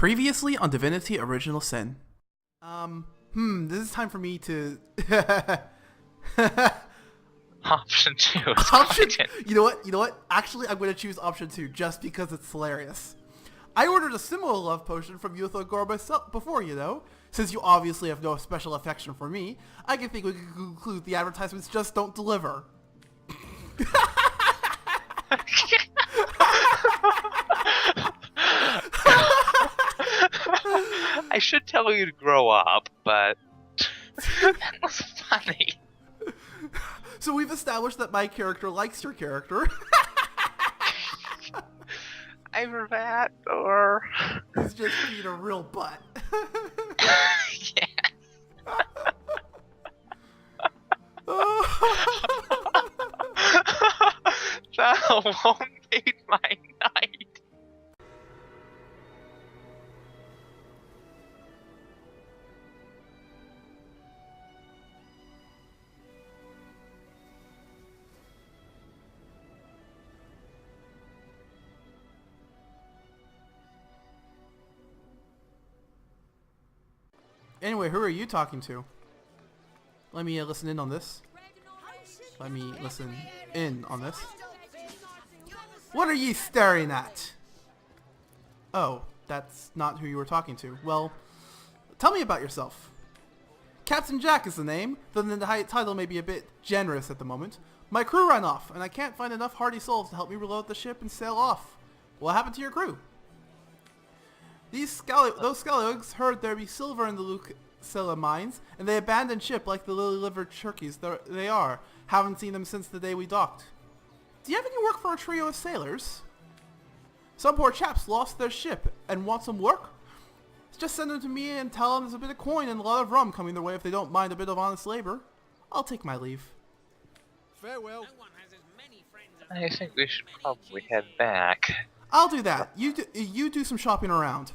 Previously on Divinity Original Sin. This is time for me to... Option 2 is Option... content. You know what? Actually, I'm going to choose option 2 just because it's hilarious. I ordered a similar love potion from Yutho Gore myself before, you know. Since you obviously have no special affection for me, I can think we can conclude the advertisements just don't deliver. I should tell you to grow up, but that was funny. So we've established that my character likes your character. Either that, or... He's just being a real butt. Yes. That alone made my night. Anyway, who are you talking to? Let me listen in on this. Let me listen in on this. What are you staring at? Oh, that's not who you were talking to. Well, tell me about yourself. Captain Jack is the name, though the title may be a bit generous at the moment. My crew ran off, and I can't find enough hardy souls to help me reload the ship and sail off. What happened to your crew? Those scallywags heard there be silver in the Lucilla mines, and they abandoned ship like the lily-livered turkeys they are. Haven't seen them since the day we docked. Do you have any work for a trio of sailors? Some poor chaps lost their ship and want some work? Just send them to me and tell them there's a bit of coin and a lot of rum coming their way if they don't mind a bit of honest labor. I'll take my leave. Farewell. I think we should probably head back. I'll do that. You do some shopping around.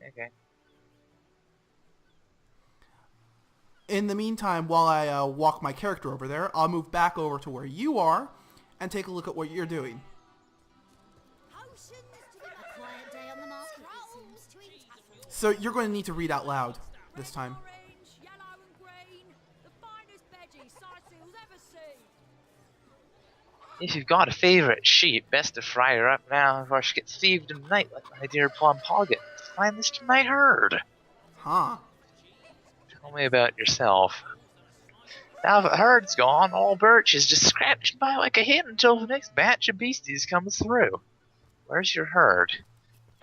Okay. In the meantime, while I walk my character over there, I'll move back over to where you are and take a look at what you're doing. So you're going to need to read out loud this time. If you've got a favourite sheep, best to fry her up now before she gets thieved in the night like my dear Plum Poggett. Find this to my herd. Huh. Tell me about yourself. Now that the herd's gone, old Birch is just scratching by like a hen until the next batch of beasties comes through. Where's your herd?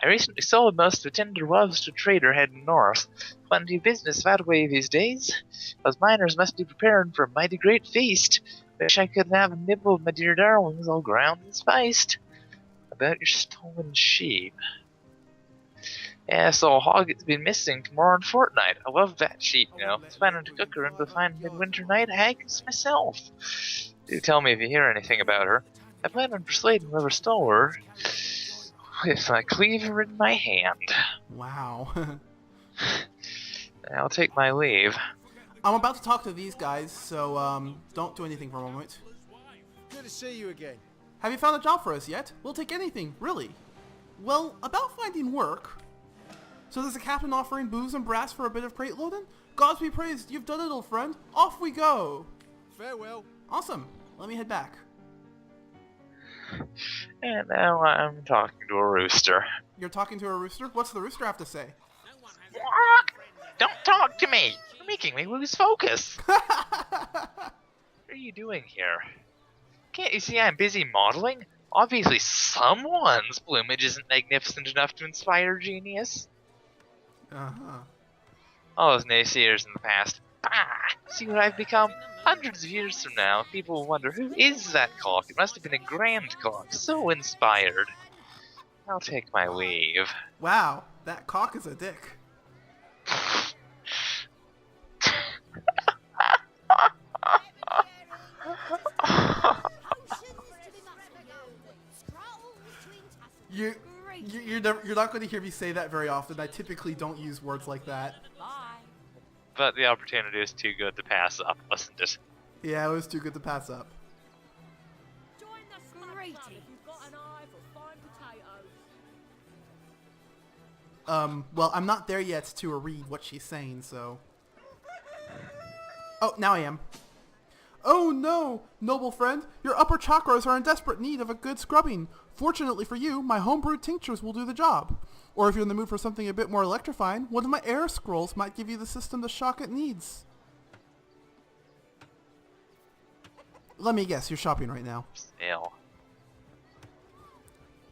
I recently sold most of the tender loves to a trader heading north. Plenty of business that way these days. Those miners must be preparing for a mighty great feast. Wish I could have a nibble of my dear darlings all ground and spiced. About your stolen sheep. Yeah, so Hoggett's been missing for more than a fortnight. I love that sheep, you know. I was planning to cook her into a fine midwinter night haggis myself. Do tell me if you hear anything about her. I plan on persuading whoever stole her with my cleaver in my hand. Wow. I'll take my leave. I'm about to talk to these guys, so don't do anything for a moment. Good to see you again. Have you found a job for us yet? We'll take anything, really. Well, about finding work. So there's a captain offering booze and brass for a bit of crate loading? Gods be praised, you've done it, old friend. Off we go. Farewell. Awesome. Let me head back. And now I'm talking to a rooster. You're talking to a rooster? What's the rooster have to say? Don't talk to me! You're making me lose focus! What are you doing here? Can't you see I'm busy modeling? Obviously someone's plumage isn't magnificent enough to inspire genius. Uh-huh. All those naysayers in the past. See what I've become? Hundreds of years from now, people will wonder, who is that cock? It must have been a grand cock, so inspired. I'll take my leave. Wow, that cock is a dick. You're not going to hear me say that very often. I typically don't use words like that. But the opportunity was too good to pass up, wasn't it? Yeah, it was too good to pass up. Join the Great. If you've got an eye for fine potatoes. Well, I'm not there yet to read what she's saying, so... Oh, now I am. Oh no, noble friend, your upper chakras are in desperate need of a good scrubbing. Fortunately for you, my homebrewed tinctures will do the job. Or if you're in the mood for something a bit more electrifying, one of my air scrolls might give you the system the shock it needs. Let me guess, you're shopping right now. Sale.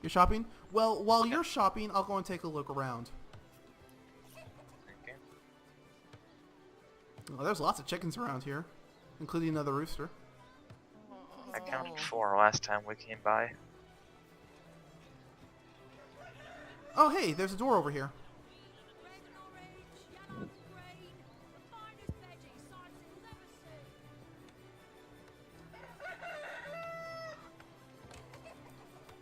You're shopping? Well, while you're shopping, I'll go and take a look around. Okay. Oh, there's lots of chickens around here, including another rooster. I counted 4 last time we came by. Oh, hey, there's a door over here.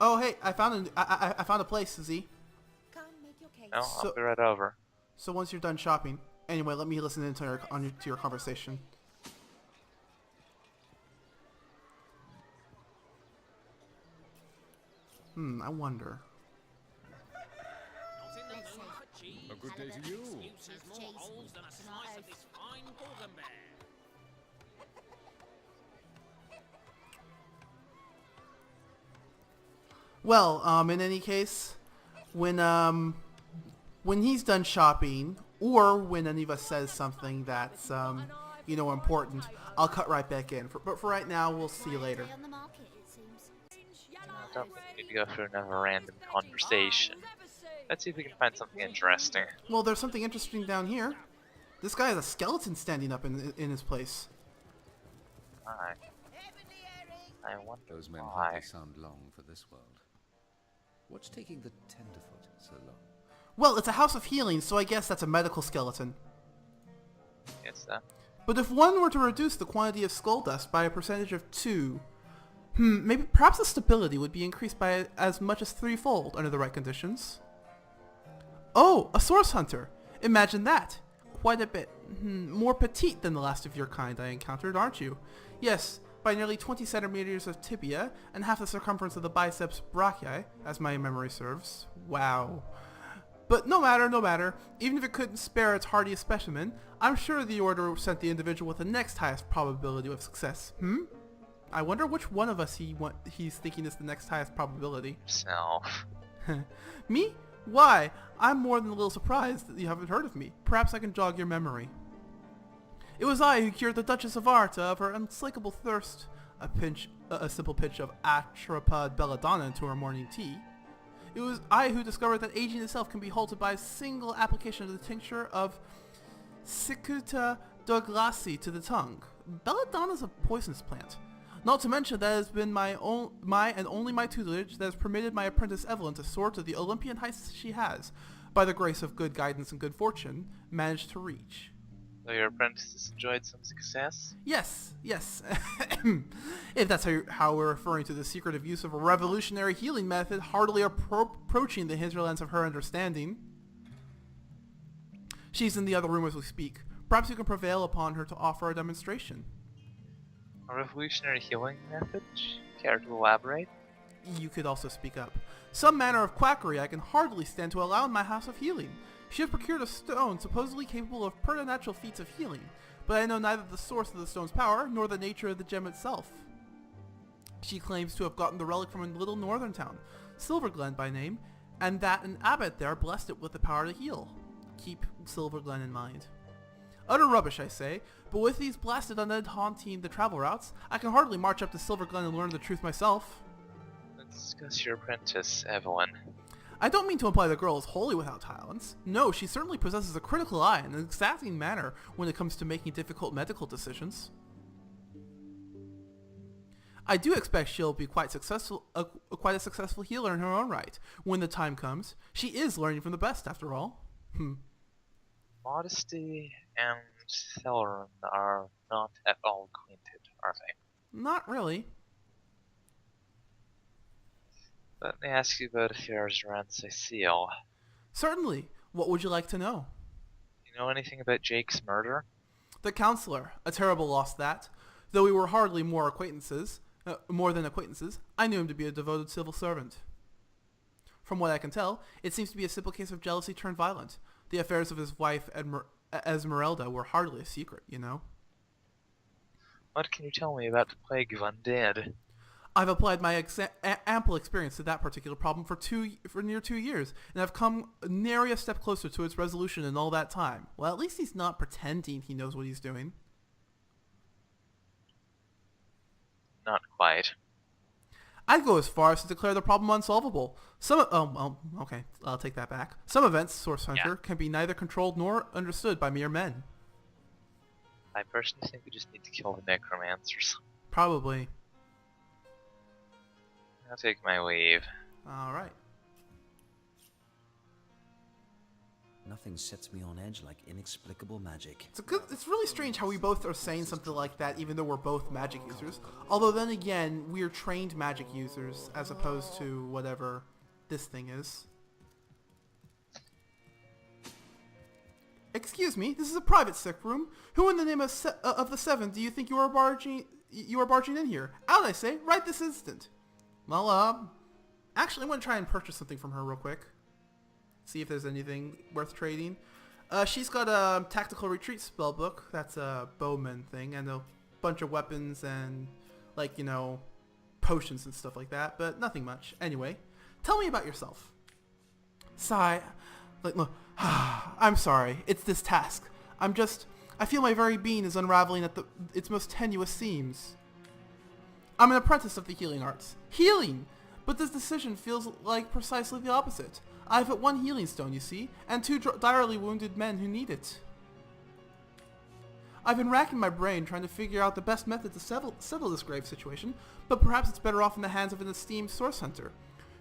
Oh, hey, I found a place, Z. No, So- I'll be right over. So once you're done shopping, anyway, let me listen into to your conversation. I wonder. A good day to you. Well, in any case, when he's done shopping, or when any of us says something that's important, I'll cut right back in. But for right now, we'll see you later. I don't think we need to go through another random conversation. Let's see if we can find something interesting. Well, there's something interesting down here. This guy has a skeleton standing up in his place. Hi. I wonder Those men why. hardly sound long for this world. What's taking the tenderfoot so long? Well, it's a house of healing, so I guess that's a medical skeleton. Yes, But if one were to reduce the quantity of skull dust by a percentage of 2, perhaps the stability would be increased by as much as 3-fold under the right conditions. Oh, a source hunter! Imagine that! Quite a bit more petite than the last of your kind I encountered, aren't you? Yes, by nearly 20 centimeters of tibia and half the circumference of the biceps brachii, as my memory serves. Wow. But no matter, even if it couldn't spare its hardiest specimen, I'm sure the order sent the individual with the next highest probability of success. I wonder which one of us he's thinking is the next highest probability. Self. Me? Why? I'm more than a little surprised that you haven't heard of me. Perhaps I can jog your memory. It was I who cured the Duchess of Arta of her unslakable thirst. A simple pinch of Atropod belladonna into her morning tea. It was I who discovered that aging itself can be halted by a single application of the tincture of Cicuta douglasii to the tongue. Belladonna is a poisonous plant. Not to mention that it has been my and only my tutelage that has permitted my apprentice Evelyn to soar to the Olympian heights she has, by the grace of good guidance and good fortune, managed to reach. So your apprentice enjoyed some success? Yes. If that's how we're referring to the secretive use of a revolutionary healing method hardly approaching the hinterlands of her understanding. She's in the other room as we speak. Perhaps you can prevail upon her to offer a demonstration. A revolutionary healing method? Care to elaborate? You could also speak up. Some manner of quackery I can hardly stand to allow in my house of healing. She has procured a stone supposedly capable of preternatural feats of healing, but I know neither the source of the stone's power nor the nature of the gem itself. She claims to have gotten the relic from a little northern town, Silverglen by name, and that an abbot there blessed it with the power to heal. Keep Silverglen in mind. Utter rubbish, I say, but with these blasted undead haunting the travel routes, I can hardly march up to Silverglen and learn the truth myself. Let's discuss your apprentice, Evelyn. I don't mean to imply the girl is wholly without talents. No, she certainly possesses a critical eye and an exacting manner when it comes to making difficult medical decisions. I do expect she'll be quite a successful healer in her own right, when the time comes. She is learning from the best, after all. Modesty and Celeron are not at all acquainted, are they? Not really. Let me ask you about affairs around Cecile. Certainly. What would you like to know? You know anything about Jake's murder? The counselor. A terrible loss that. Though we were hardly more than acquaintances, I knew him to be a devoted civil servant. From what I can tell, it seems to be a simple case of jealousy turned violent. The affairs of his wife, Esmeralda, were hardly a secret, you know. What can you tell me about the plague of undead? I've applied my ample experience to that particular problem for near 2 years, and I've come nary a step closer to its resolution in all that time. Well, at least he's not pretending he knows what he's doing. Not quite. I'd go as far as to declare the problem unsolvable. Okay, I'll take that back. Some events, Source Hunter, can be neither controlled nor understood by mere men. I personally think we just need to kill the necromancers. Probably. I'll take my leave. Alright. Nothing sets me on edge like inexplicable magic. It's really strange how we both are saying something like that even though we're both magic users. Although then again, we're trained magic users as opposed to whatever this thing is. Excuse me, this is a private sick room. Who in the name of the Seven do you think you are barging in here? Out, I say, right this instant. Well, actually I want to try and purchase something from her real quick. See if there's anything worth trading. She's got a tactical retreat spellbook. That's a bowman thing, and a bunch of weapons and, like, you know, potions and stuff like that, but nothing much. Anyway, tell me about yourself. Sigh. Like, look, I'm sorry. It's this task. I feel my very being is unraveling at its most tenuous seams. I'm an apprentice of the healing arts. Healing! But this decision feels like precisely the opposite. I have but one healing stone, you see, and 2 direly wounded men who need it. I've been racking my brain trying to figure out the best method to settle this grave situation, but perhaps it's better off in the hands of an esteemed source hunter.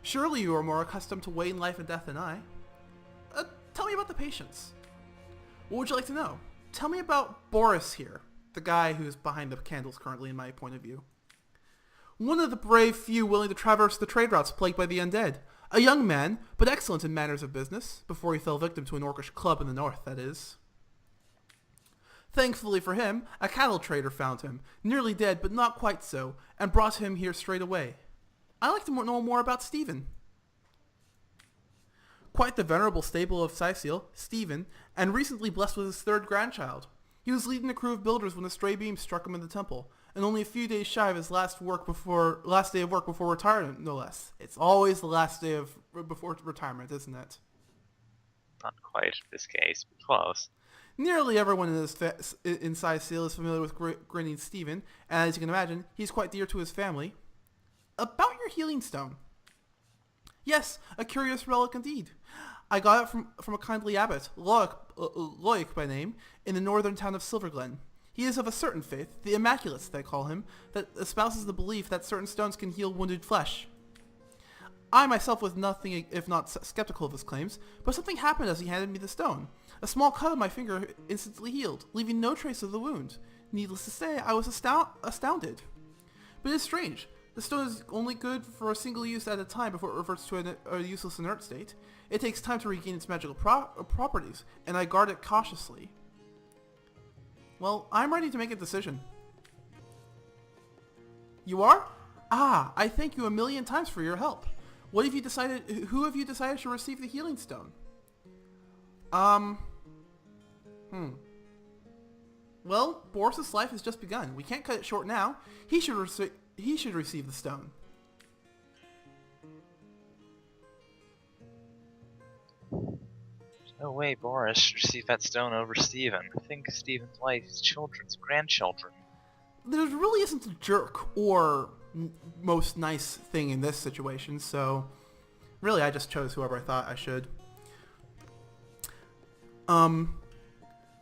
Surely you are more accustomed to weighing life and death than I. Tell me about the patients. What would you like to know? Tell me about Boris here, the guy who's behind the candles currently in my point of view. One of the brave few willing to traverse the trade routes plagued by the undead. A young man, but excellent in matters of business, before he fell victim to an orcish club in the north, that is. Thankfully for him, a cattle trader found him, nearly dead but not quite so, and brought him here straight away. I'd like to know more about Stephen. Quite the venerable stable of Sicil, Stephen, and recently blessed with his 3rd grandchild. He was leading a crew of builders when a stray beam struck him in the temple, and only a few days shy of his last day of work before retirement, no less. It's always the last day before retirement, isn't it? Not quite in this case, but close. Nearly everyone in Sicil is familiar with Grinning Stephen, and as you can imagine, he's quite dear to his family. About your healing stone. Yes, a curious relic indeed. I got it from a kindly abbot, Loic by name, in the northern town of Silverglen. He is of a certain faith, the Immaculates they call him, that espouses the belief that certain stones can heal wounded flesh. I myself was nothing if not skeptical of his claims, but something happened as he handed me the stone. A small cut on my finger instantly healed, leaving no trace of the wound. Needless to say, I was astounded. But it's strange. The stone is only good for a single use at a time before it reverts to a useless inert state. It takes time to regain its magical properties, and I guard it cautiously. Well, I'm ready to make a decision. You are? Ah, I thank you a million times for your help. Who have you decided should receive the healing stone? Well, Boris's life has just begun. We can't cut it short now. He should receive the stone. There's no way Boris should receive that stone over Stephen. Think of Stephen's wife, his children, his grandchildren. There really isn't a jerk or most nice thing in this situation, so really I just chose whoever I thought I should.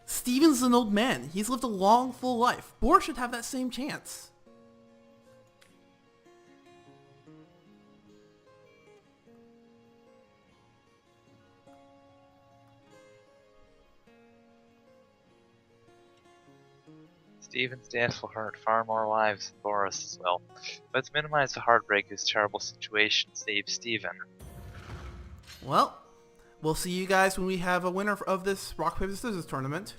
Stephen's an old man. He's lived a long, full life. Boris should have that same chance. Stephen's death will hurt far more lives than Boris as well. Let's minimize the heartbreak of this terrible situation and save Stephen. Well, we'll see you guys when we have a winner of this Rock, Paper, Scissors tournament.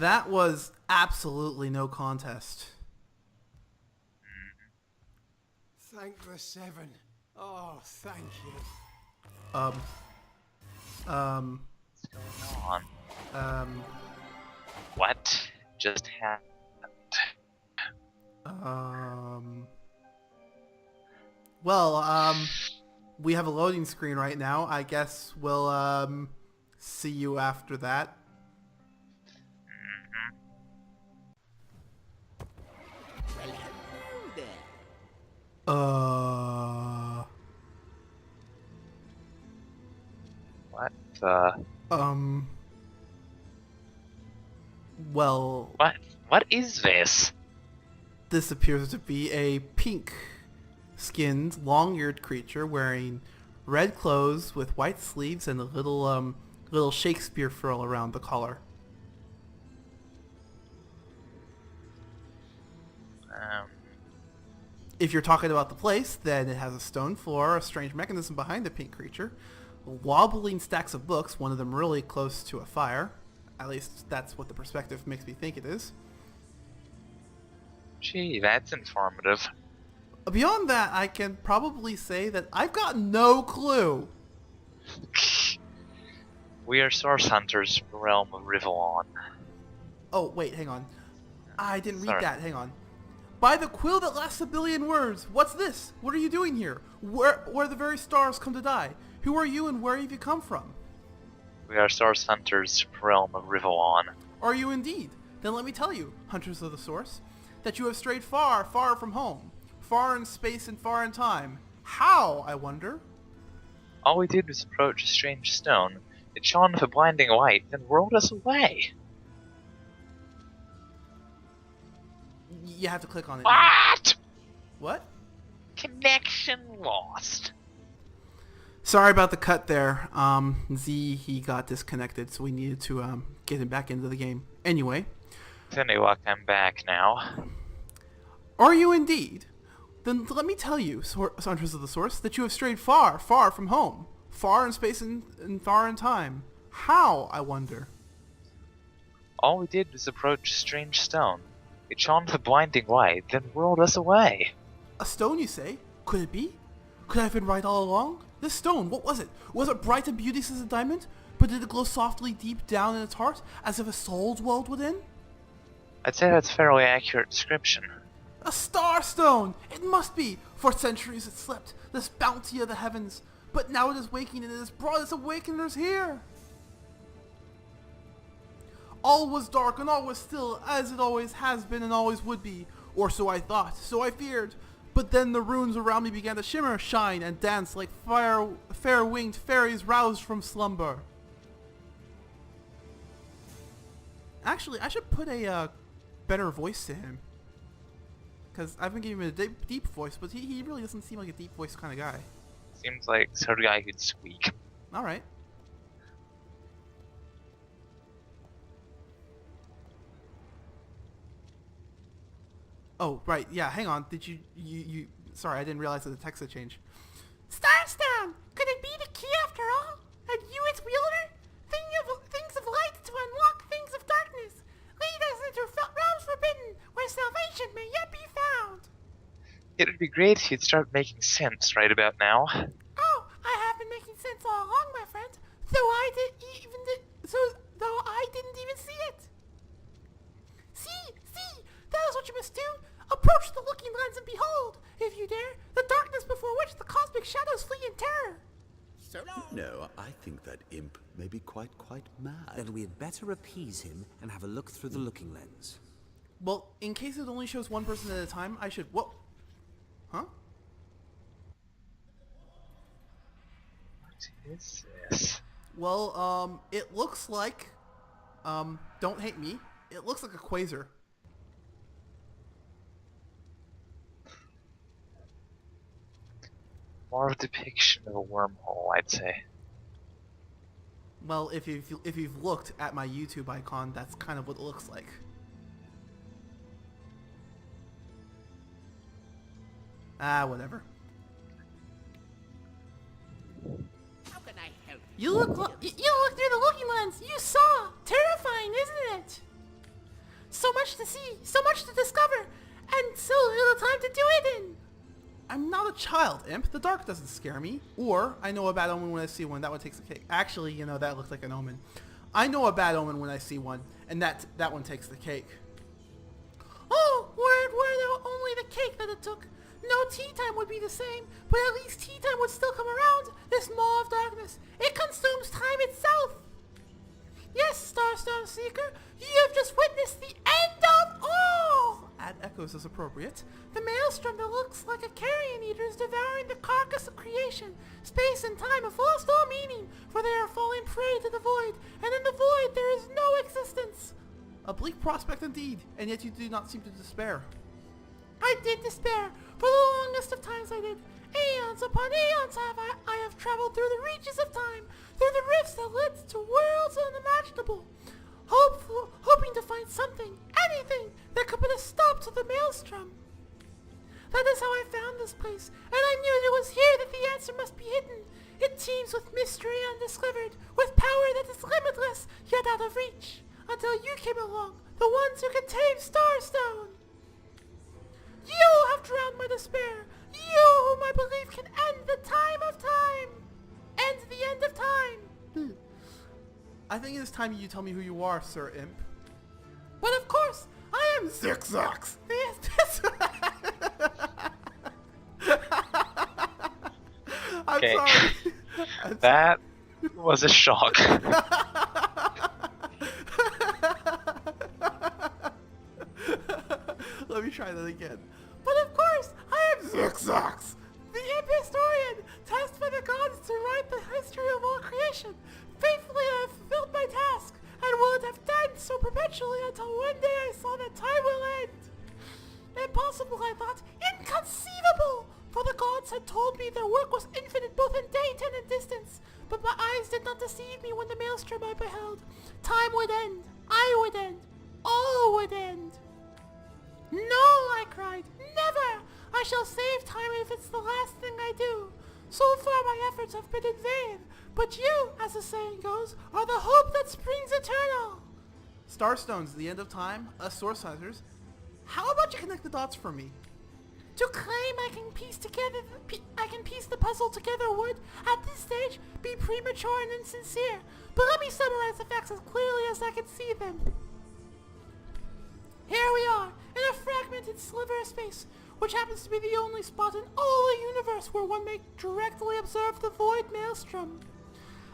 That was absolutely no contest. Thank the seven. Oh, thank you. What's going on? Um, What just happened? Well, we have a loading screen right now. I guess we'll, see you after that. Uh, What the? Well, What is this? this appears to be a pink-skinned, long-eared creature wearing red clothes with white sleeves and a little Shakespeare frill around the collar. If you're talking about the place, then it has a stone floor, a strange mechanism behind the pink creature, wobbling stacks of books, one of them really close to a fire. At least that's what the perspective makes me think it is. Gee, that's informative. Beyond that, I can probably say that I've got no clue. We are source hunters from the realm of Rivellon. Oh, wait, hang on. I didn't read Sorry. that, hang on. By the quill that lasts a billion words, what's this? What are you doing here? Where the very stars come to die? Who are you and where have you come from? We are source hunters from the realm of Rivellon. Are you indeed? Then let me tell you, hunters of the source, that you have strayed far, far from home. Far in space and far in time. How, I wonder? All we did was approach a strange stone. It shone with a blinding light, then whirled us away. You have to click on it. What? What? Connection lost. Sorry about the cut there. Z, he got disconnected, so we needed to get him back into the game. Anyway. With any luck, I'm back now. Are you indeed? Then let me tell you, hunters of the source, that you have strayed far, far from home. Far in space and far in time. How, I wonder? All we did was approach a strange stone. It shone with a blinding light, then whirled us away. A stone, you say? Could it be? Could I have been right all along? This stone, what was it? Was it bright and beauteous as a diamond? But did it glow softly deep down in its heart, as if a soul dwelled within? I'd say that's a fairly accurate description. A star stone! It must be! For centuries it slept, this bounty of the heavens. But now it is waking and it has brought its awakeners here. All was dark and all was still, as it always has been and always would be. Or so I thought, so I feared. But then the runes around me began to shimmer, shine, and dance like fair-winged fairies roused from slumber. Actually, I should put a better voice to him. Because I've been giving him a deep voice, but he really doesn't seem like a deep voice kind of guy. Seems like sort of guy who'd squeak. Alright. Oh, right, yeah, hang on. Did you sorry, I didn't realize that the text had changed. Starstone! Could it be the key after all? And you its wielder? Things of light to unlock things of darkness. Lead us into realms forbidden, where salvation may yet be found. It would be great if you'd start making sense right about now. Oh, I have been making sense all along, my friend. Though I didn't even see it. See, that is what you must do. Approach the looking lens and behold, if you dare, the darkness before which the cosmic shadows flee in terror. No, I think that imp may be quite mad. Then we had better appease him and have a look through the looking lens. Well, in case it only shows one person at a time, I should... Whoa. Huh? What is this? Well, it looks like... don't hate me. It looks like a quasar. More of a depiction of a wormhole, I'd say. Well, if you've looked at my YouTube icon, that's kind of what it looks like. Ah, whatever. How can I help? You look through the looking lens. You saw. Terrifying, isn't it? much to see, so much to discover, and so little time to do it in. I'm not a child, Imp. The dark doesn't scare me. Or, I know a bad omen when I see one. That one takes the cake. Actually, you know, that looks like an omen. I know a bad omen when I see one, and that one takes the cake. Oh, were there only the cake that it took. No tea time would be the same, but at least tea time would still come around. This maw of darkness, it consumes time itself. Yes, Starstone Seeker, you have just witnessed the end of all! Add echoes as appropriate. The maelstrom that looks like a carrion eater is devouring the carcass of creation. Space and time have lost all meaning, for they are falling prey to the void, and in the void there is no existence. A bleak prospect indeed, and yet you do not seem to despair. I did despair. For the longest of times I did. Aeons upon aeons I have traveled through the reaches of time, through the rifts that led to worlds unimaginable, hoping to find something, anything, that could put a stop to the maelstrom. That is how I found this place, and I knew it was here that the answer must be hidden. It teems with mystery undiscovered, with power that is limitless, yet out of reach, until you came along, the ones who could tame Starstone. You have drowned my despair. You whom I believe can end the time of time. End the end of time. I think it is time you tell me who you are, Sir Imp. But of course, I am Zigzags. I'm Okay. sorry. That was a shock. Let me try that again. But of course, I am Zigzags, the Imp Historian, tasked by the gods to write the history of all creation. Faithfully I have fulfilled my task, and will it have done so perpetually until one day I saw that time will end. Impossible, I thought. Inconceivable! For the gods had told me their work was infinite both in date and in distance. But my eyes did not deceive me when the maelstrom I beheld. Time would end. I would end. All would end. No, I cried. Never! I shall save time if it's the last thing I do. So far my efforts have been in vain. But you, as the saying goes, are the hope that springs eternal. Starstones, the end of time, us Sourcehizers. How about you connect the dots for me? To claim I can piece the puzzle together would, at this stage, be premature and insincere. But let me summarize the facts as clearly as I can see them. Here we are, in a fragmented sliver of space, which happens to be the only spot in all the universe where one may directly observe the void maelstrom.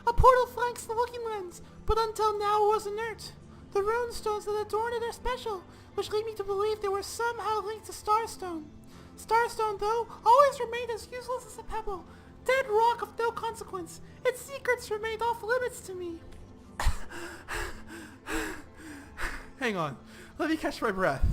A portal flanks the looking lens, but until now it was inert. The rune stones that adorn it are special, which lead me to believe they were somehow linked to Starstone. Starstone, though, always remained as useless as a pebble, dead rock of no consequence. Its secrets remained off limits to me. Hang on, let me catch my breath.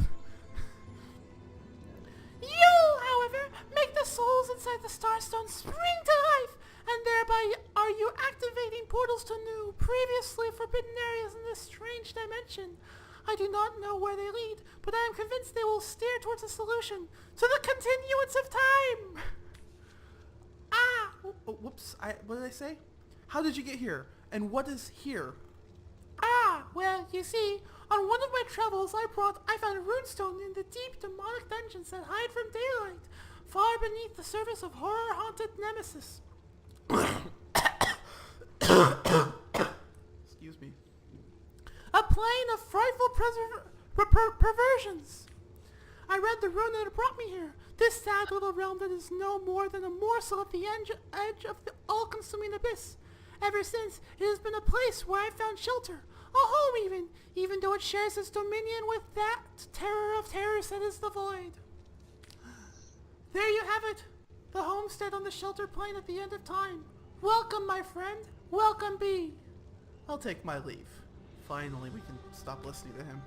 You, however, make the souls inside the Starstone spring to life, and thereby are you activating portals to new, previously forbidden areas in this strange dimension. I do not know where they lead, but I am convinced they will steer towards a solution, to the continuance of time. Whoops, what did I say? How did you get here? And what is here? Well, you see, on one of my travels I found a runestone in the deep demonic dungeons that hide from daylight, far beneath the surface of horror-haunted Nemesis. Excuse me. A plane of frightful perversions. I read the rune and it brought me here. This sad little realm that is no more than a morsel at the edge of the all-consuming abyss. Ever since, it has been a place where I found shelter. A home even though it shares its dominion with that terror of terrors that is the void. There you have it. The homestead on the shelter plain at the end of time. Welcome, my friend. Welcome be. I'll take my leave. Finally, we can stop listening to him.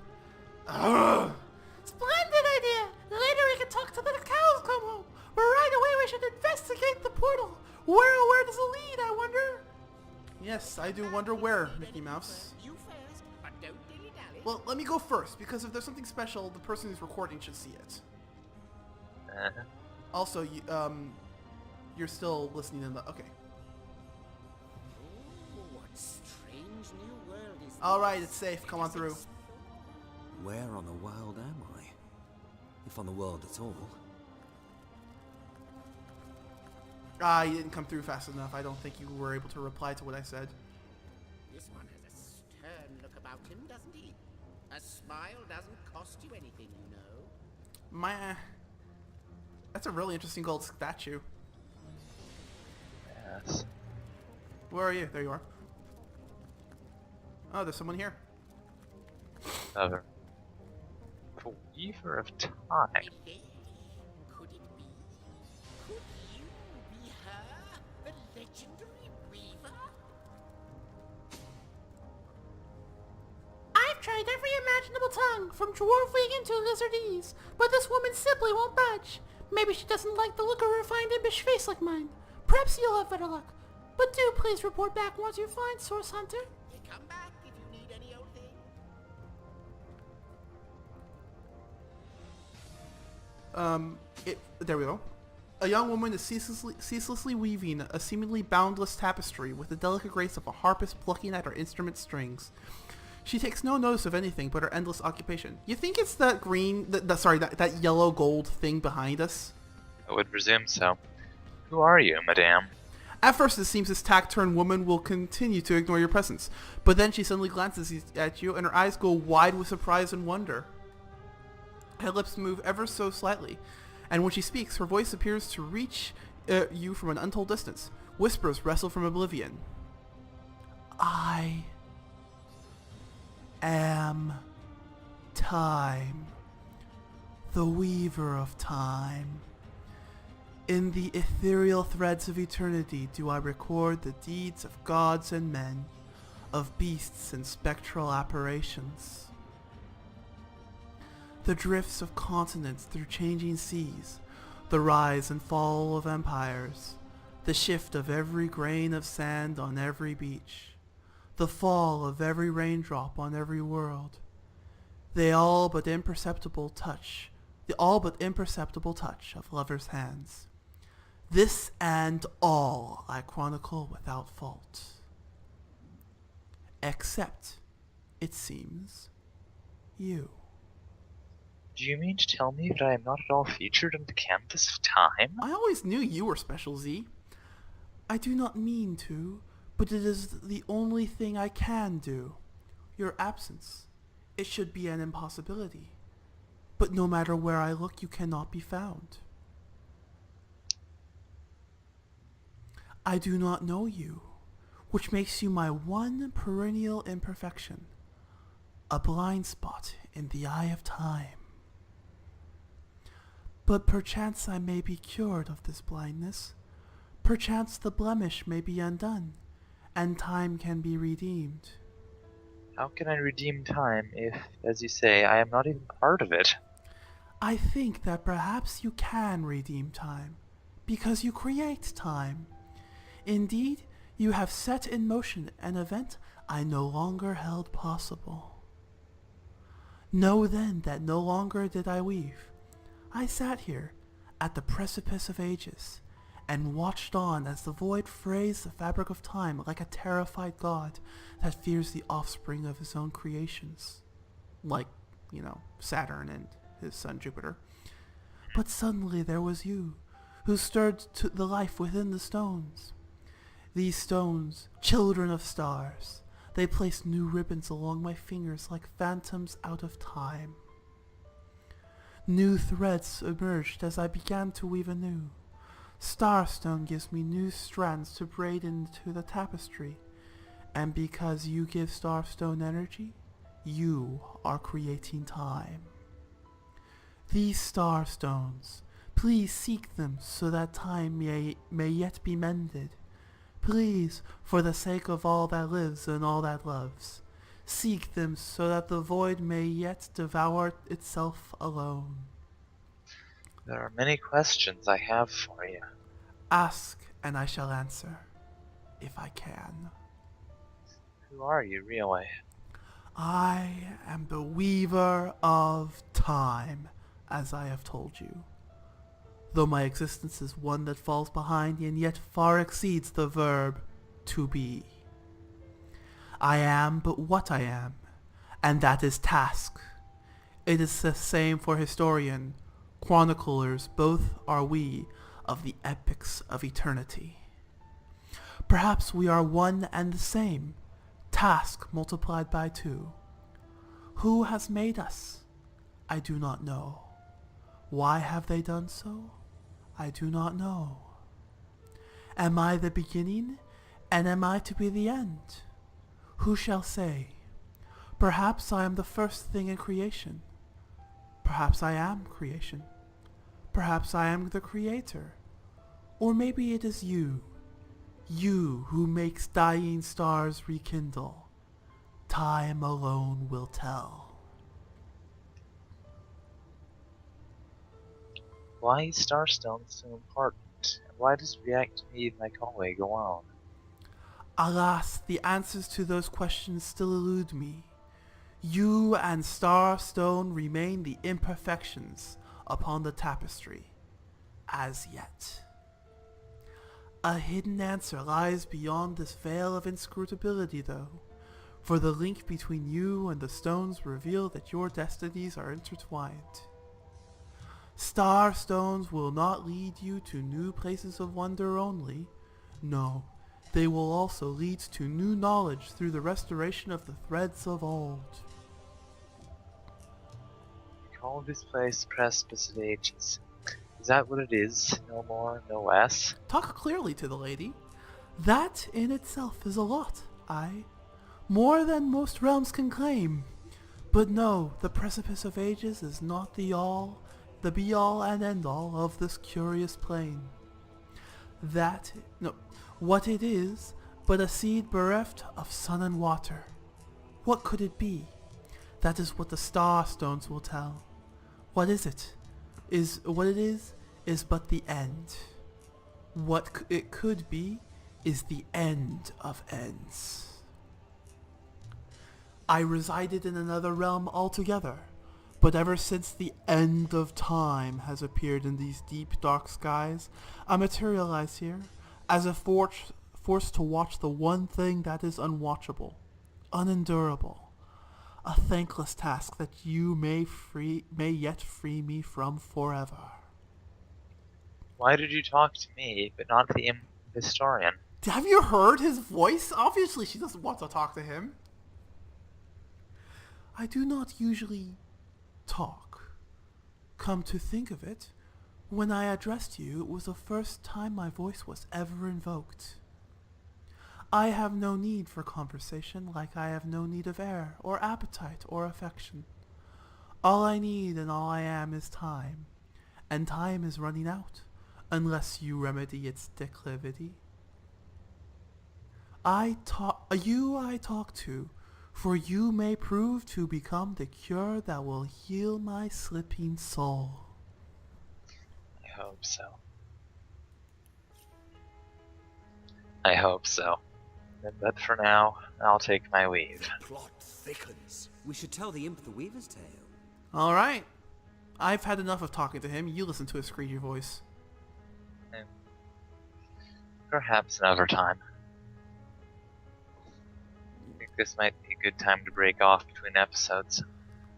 Ugh. Splendid idea! Later we can talk till the cows come home. But right away we should investigate the portal. Where does it lead, I wonder? Yes, I do wonder where, Mickey Mouse. You first, but don't dilly-dally. Well, let me go first, because if there's something special, the person who's recording should see it. Uh-huh. Also, you're still listening in the... Okay. Oh, what strange new world is Alright, this? it's safe. Come on through. Where on the world am I? If on the world at all. You didn't come through fast enough. I don't think you were able to reply to what I said. This one has a stern look about him, doesn't he? A smile doesn't cost you anything, you know. That's a really interesting gold statue. Yes. Where are you? There you are. Oh, there's someone here. The Weaver of Time. Could it be? Could you be her? The legendary Weaver? I've tried every imaginable tongue, from dwarfing to lizardese, but this woman simply won't budge. Maybe she doesn't like the look of her refined impish face like mine. Perhaps you'll have better luck. But do please report back once you find Source Hunter. You come back if you need any old thing. There we go. A young woman is ceaselessly weaving a seemingly boundless tapestry with the delicate grace of a harpist plucking at her instrument strings. She takes no notice of anything but her endless occupation. You think it's that that yellow gold thing behind us? I would presume so. Who are you, madame? At first, it seems this taciturn woman will continue to ignore your presence, but then she suddenly glances at you and her eyes go wide with surprise and wonder. Her lips move ever so slightly, and when she speaks, her voice appears to reach you from an untold distance. Whispers wrestle from oblivion. I am Time, the Weaver of Time. In the ethereal threads of eternity do I record the deeds of gods and men, of beasts and spectral apparitions. The drifts of continents through changing seas, the rise and fall of empires, the shift of every grain of sand on every beach, the fall of every raindrop on every world, the all but imperceptible touch of lovers' hands. This and all I chronicle without fault. Except, it seems, you. Do you mean to tell me that I am not at all featured on the canvas of time? I always knew you were special, Z. I do not mean to, but it is the only thing I can do. Your absence, it should be an impossibility. But no matter where I look, you cannot be found. I do not know you, which makes you my one perennial imperfection, a blind spot in the eye of time. But perchance I may be cured of this blindness. Perchance the blemish may be undone, and time can be redeemed. How can I redeem time if, as you say, I am not even part of it? I think that perhaps you can redeem time, because you create time. Indeed, you have set in motion an event I no longer held possible. Know then that no longer did I weave. I sat here, at the precipice of ages, and watched on as the void frays the fabric of time like a terrified god that fears the offspring of his own creations. Like, Saturn and his son Jupiter. But suddenly there was you, who stirred to the life within the stones. These stones, children of stars, they placed new ribbons along my fingers like phantoms out of time. New threads emerged as I began to weave anew. Starstone gives me new strands to braid into the tapestry, and because you give Starstone energy, you are creating time. These Starstones, please seek them so that time may yet be mended. Please, for the sake of all that lives and all that loves, seek them so that the void may yet devour itself alone. There are many questions I have for you. Ask, and I shall answer, if I can. Who are you, really? I am the Weaver of Time, as I have told you. Though my existence is one that falls behind and yet far exceeds the verb to be. I am but what I am, and that is task. It is the same for historian. Chroniclers both are we of the epics of eternity. Perhaps we are one and the same, task multiplied by 2. Who has made us? I do not know. Why have they done so? I do not know. Am I the beginning, and am I to be the end? Who shall say? Perhaps I am the first thing in creation. Perhaps I am creation. Perhaps I am the creator. Or maybe it is you. You who makes dying stars rekindle. Time alone will tell. Why is Starstone so important? And why does it react to me like always go on? Alas, the answers to those questions still elude me. You and Starstone remain the imperfections upon the tapestry, as yet. A hidden answer lies beyond this veil of inscrutability, though, for the link between you and the stones reveal that your destinies are intertwined. Star stones will not lead you to new places of wonder only. No, they will also lead to new knowledge through the restoration of the threads of old. You call this place the Precipice of Ages. Is that what it is? No more, no less? Talk clearly to the lady. That in itself is a lot, more than most realms can claim. But no, the Precipice of Ages is not the be-all and end-all of this curious plane. What it is but a seed bereft of sun and water. What could it be? That is what the star stones will tell. What is it? What it is but the end. What it could be is the end of ends. I resided in another realm altogether, but ever since the end of time has appeared in these deep dark skies, I materialize here as a forced to watch the one thing that is unwatchable, unendurable, a thankless task that you may yet free me from forever. Why did you talk to me, but not the historian? Have you heard his voice? Obviously she doesn't want to talk to him. I do not usually talk. Come to think of it, when I addressed you, it was the first time my voice was ever invoked. I have no need for conversation, like I have no need of air, or appetite, or affection. All I need and all I am is time, and time is running out, unless you remedy its declivity. I talk to, for you may prove to become the cure that will heal my slipping soul. I hope so. I hope so. But for now, I'll take my leave. The plot thickens. We should tell the imp the Weaver's tale. Alright. I've had enough of talking to him. You listen to his screechy voice. Perhaps another time. I think this might be a good time to break off between episodes.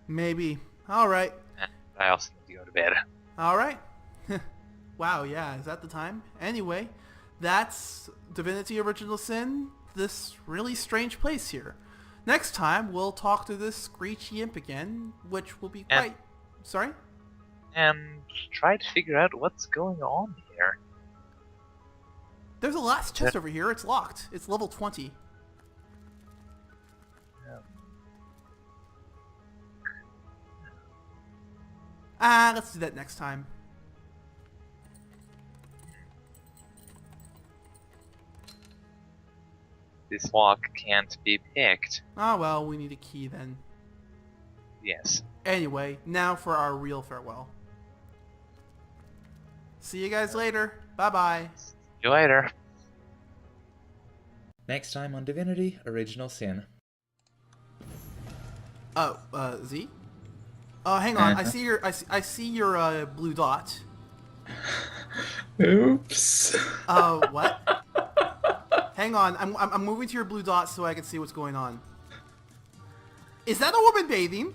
Maybe. Alright. I also need to go to bed. Alright. Wow, yeah, is that the time? Anyway, that's Divinity Original Sin, this really strange place here. Next time, we'll talk to this screechy imp again, which will be quite... Sorry? And try to figure out what's going on here. There's a last chest over here. It's locked. It's level 20. Let's do that next time. This lock can't be picked. Ah, well, we need a key then. Yes. Anyway, now for our real farewell. See you guys later. Bye-bye. See you later. Next time on Divinity Original Sin. Z? Hang on. I see your blue dot. Oops. What? Hang on. I'm moving to your blue dot so I can see what's going on. Is that a woman bathing?